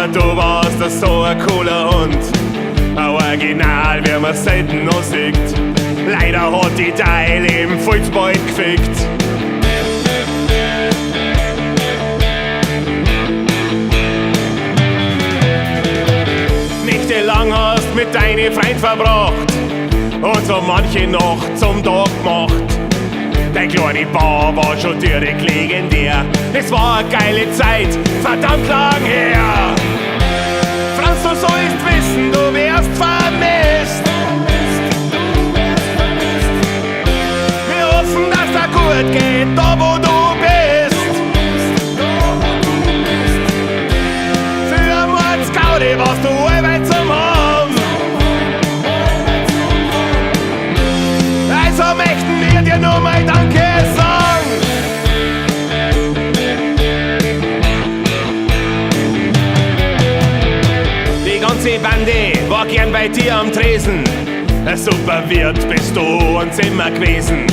aber du warst so ein cooler Hund. Ein Original, wie man selten noch sieht. Leider hat die Teil im Fußball gefickt. Nächte lang hast mit deinen Freund verbracht und so manche Nacht zum Tag gemacht. Dein kleine Bar war schon direkt legendär. Es war eine geile Zeit, verdammt lang her. Franz, du sollst wissen, du wärst vermisst. Wir hoffen, dass dir gut geht, da wo du bist. Für Mordsgaudi warst du allweil zum Haben. Also möchten wir dir nur mal Danke sagen. Die ganze Bande war gern bei dir am Tresen. Ein super Wirt bist du uns immer gewesen.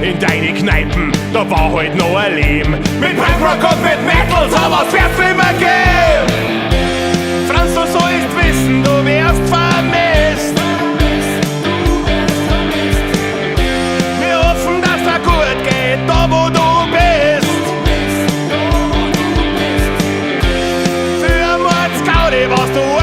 In deine Kneipen, da war halt noch ein Leben. Mit Punkrock und mit Metals, aber es wird's immer geben. Franz, du sollst wissen, du wärst vermisst. Wir hoffen, dass dir gut geht, da wo du bist. Für Mordsgaudi warst du